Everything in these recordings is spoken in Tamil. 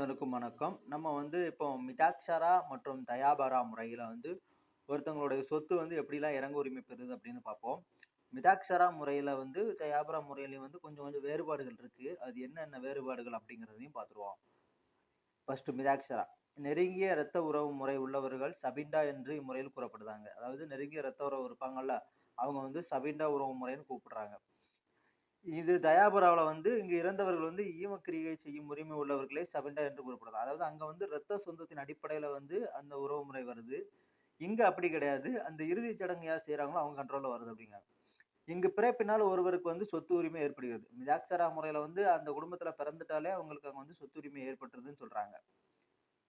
அனைவருக்கும் வணக்கம். நம்ம இப்போ மிதாக்ஷரா மற்றும் தயாபரா முறையில ஒருத்தவங்களுடைய சொத்து எப்படிலாம் இறங்க உரிமை பெறுது அப்படின்னு பார்ப்போம். மிதாக்ஷரா முறையில தயாபரா முறையிலயும் கொஞ்சம் கொஞ்சம் வேறுபாடுகள் இருக்கு. அது என்னென்ன வேறுபாடுகள் அப்படிங்கிறதையும் பார்த்துருவோம். ஃபர்ஸ்ட் மிதாக்ஷரா. நெருங்கிய இரத்த உறவு முறை உள்ளவர்கள் சபிண்டா என்று இம்முறையில் கூறப்படுதாங்க. அதாவது நெருங்கிய இரத்த உறவு இருப்பாங்கல்ல, அவங்க சபிண்டா உறவு முறைன்னு கூப்பிடுறாங்க. இது தயாபுராவுல இங்கு இறந்தவர்கள் ஈமக்கிரியை செய்யும் உரிமை உள்ளவர்களே சபிண்டா என்று கூறப்படுது. அதாவது அங்க இரத்த சொந்தத்தின் அடிப்படையில அந்த உறவு முறை வருது. இங்க அப்படி கிடையாது. அந்த இறுதிச் சடங்கு யார் செய்றாங்களோ அவங்க கண்ட்ரோல்ல வருது அப்படிங்கிறாங்க. இங்கு பிறப்பினால் ஒருவருக்கு சொத்து உரிமை ஏற்படுகிறது. மிதாக்ஸரா முறையில அந்த குடும்பத்துல பிறந்துட்டாலே அவங்களுக்கு அங்க சொத்து உரிமை ஏற்பட்டுருதுன்னு சொல்றாங்க.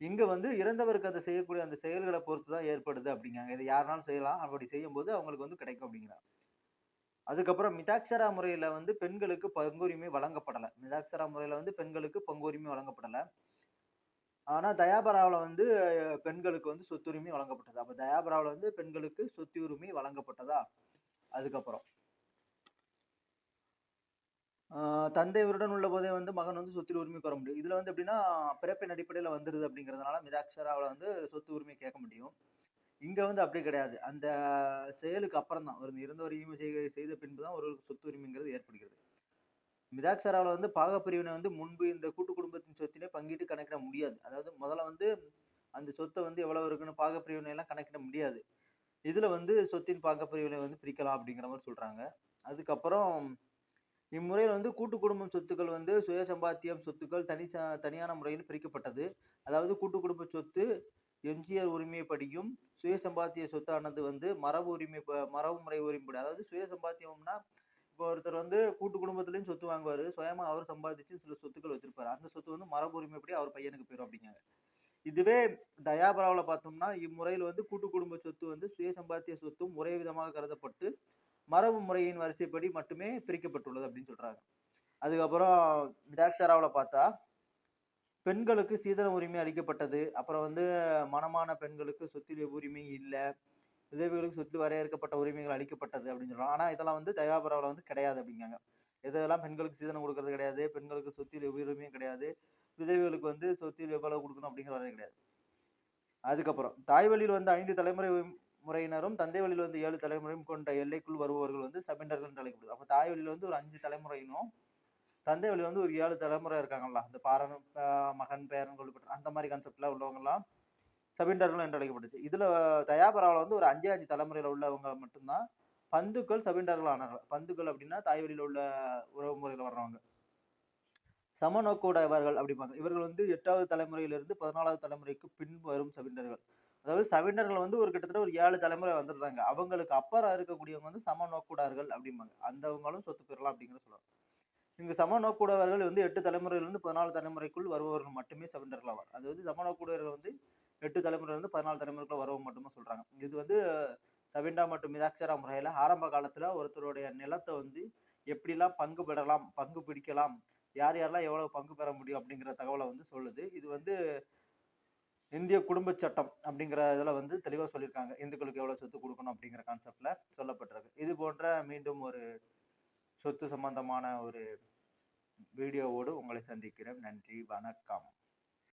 இங்க இறந்தவருக்கு அத செய்யக்கூடிய அந்த செயல்கள பொறுத்து தான் ஏற்படுது அப்படிங்கிறாங்க. இத யாருனாலும் செய்யலாம். அப்படி செய்யும்போது அவங்களுக்கு கிடைக்கும் அப்படிங்கிறாங்க. அதுக்கப்புறம் மிதாக்ஷரா முறையில பெண்களுக்கு பங்குரிமை வழங்கப்படல. மிதாக்ஷரா முறையில பெண்களுக்கு பங்குரிமை வழங்கப்படல. ஆனா தயாபராவுல பெண்களுக்கு சொத்துரிமை வழங்கப்பட்டது. அப்ப தயாபராவுல பெண்களுக்கு சொத்து உரிமை வழங்கப்பட்டதா? அதுக்கப்புறம் தந்தை உயிருடன் உள்ளபோதே மகன் சொத்தில் உரிமை கோர முடியும். இதுல எப்படின்னா, பிறப்பின் அடிப்படையில வந்துருது அப்படிங்கிறதுனால மிதாக்ஷராவுல சொத்து உரிமை கேட்க முடியும். இங்க அப்படி கிடையாது. அந்த செயலுக்கு அப்புறம் தான் ஒரு இறந்தவர் ஈம செய்த பின்பு தான் ஒரு சொத்து உரிமைங்கிறது ஏற்படுகிறது. மிதாக்ஷராவுல பாகப்பிரிவினை முன்பு இந்த கூட்டு குடும்பத்தின் சொத்தினை பங்கிட்டு கணக்கிட முடியாது. அதாவது முதல்ல அந்த சொத்த எவ்வளவு இருக்குன்னு பாகப்பிரிவினை எல்லாம் கணக்கிட முடியாது. இதுல சொத்தின் பாகப்பிரிவினை பிரிக்கலாம் அப்படிங்கிற மாரி சொல்றாங்க. அதுக்கப்புறம் இம்முறையில் கூட்டு குடும்பம் சொத்துக்கள் சுய சம்பாத்தியம் சொத்துக்கள் தனியான முறையில் பிரிக்கப்பட்டது. அதாவது கூட்டு குடும்ப சொத்து எஞ்சிய உரிமைப்படியும், சுய சம்பாத்திய சொத்தானது மரபு முறை உரிமைப்படி. அதாவது சுய சம்பாத்தியம்னா, இப்போ ஒருத்தர் கூட்டு குடும்பத்திலயும் சொத்து வாங்குவாரு. சுயமா அவர் சம்பாதிச்சு சில சொத்துக்கள் வச்சிருப்பாரு. அந்த சொத்து மரபு உரிமைப்படி அவர் பையனுக்கு போயிரும் அப்படிங்காங்க. இதுவே தயாபராவுல பார்த்தோம்னா, இம்முறையில் கூட்டு குடும்ப சொத்து சுய சம்பாத்திய சொத்தும் ஒரே விதமாக கருதப்பட்டு, மரபு முறையின் வரிசைப்படி மட்டுமே பிரிக்கப்பட்டுள்ளது அப்படின்னு சொல்றாங்க. அதுக்கப்புறம் மிதாக்ஷராவுல பார்த்தா, பெண்களுக்கு சீதன உரிமை அளிக்கப்பட்டது. அப்புறம் மணமான பெண்களுக்கு சொத்தில் உரிமை இல்ல. விதவைகளுக்கு சொத்தில் வரையறுக்கப்பட்ட உரிமைகள் அளிக்கப்பட்டது அப்படின்னு சொல்றாங்க. ஆனா இதெல்லாம் தயாபராவுல கிடையாது அப்படிங்காங்க. எதெல்லாம் பெண்களுக்கு சீதனம் கொடுக்கறது கிடையாது. பெண்களுக்கு சொத்தில் உரிமையும் கிடையாது. விதவைகளுக்கு சொத்தில் எவ்வளவு கொடுக்கணும் அப்படிங்கிற வரையும் கிடையாது. அதுக்கப்புறம் தாய் வழியில் 5 தலைமுறை முறையினரும், தந்தை வழியில் 7 தலைமுறையும் கொண்ட எல்லைக்குள் வருபவர்கள் சபிண்டர்கள் என்று அழைக்கப்படுது. அப்ப தாய் வழியில ஒரு 5 தலைமுறையினும், தந்தை வழியில ஒரு 7 தலைமுறை இருக்காங்கல்ல. இந்த மகன், பேரன், கொள்ளுப்பேரன் அந்த மாரி கான்செப்ட்ல உள்ளவங்கலாம் சபிண்டர்கள் என்று அழைக்கப்பட்டுச்சு. இதுல தயாபராவுல ஒரு 5 தலைமுறையில உள்ளவங்க மட்டும்தான் பந்துக்கள் சபிண்டர்கள் ஆனார்கள். பந்துக்கள் அப்படின்னா தாய் வழியில உள்ள உறவு முறையில வர்றவங்க. சமநோக்குடையவர்கள் அப்படிம்பாங்க. இவர்கள் 8வது தலைமுறையிலிருந்து 14வது தலைமுறைக்கு பின் வரும் சபிண்டர்கள். அதாவது சபிண்டர்கள் ஒரு கிட்டத்தட்ட ஒரு 7 தலைமுறை வந்துருந்தாங்க. அவங்களுக்கு அப்புறம் இருக்கக்கூடியவங்க சமநோக்குடார்கள் அப்படிம்பாங்க. அந்தவங்களும் சொத்து பெறலாம் அப்படிங்கிறத சொல்லுவாங்க. இங்கு சமநோக்குடையவர்கள் 8 தலைமுறையிலிருந்து 14 தலைமுறைக்குள் வருபவர்கள் மட்டுமே சபிண்டர்கள் ஆவார். அதாவது சமநோக்குடையவர்கள் 8 தலைமுறையிலிருந்து 14 தலைமுறைக்குள்ள வரவங்க மட்டுமே சொல்றாங்க. இது சபிண்டா மற்றும் மிதாக்ஷரா முறையில ஆரம்ப காலத்துல ஒருத்தருடைய நிலத்த எப்படிலாம் பங்கு பெறலாம், பங்கு பிடிக்கலாம், யார் யாரெல்லாம் எவ்வளவு பங்கு பெற முடியும் அப்படிங்கிற தகவல சொல்லுது. இது இந்திய குடும்ப சட்டம் அப்படிங்கிற இதுல தெளிவா சொல்லியிருக்காங்க. இந்துக்களுக்கு எவ்வளவு சொத்து குடுக்கணும் அப்படிங்கிற கான்செப்ட்ல சொல்லப்பட்டிருக்கு. இது போன்ற மீண்டும் ஒரு சொத்து சம்பந்தமான ஒரு வீடியோவோடு உங்களை சந்திக்கிறேன். நன்றி, வணக்கம்.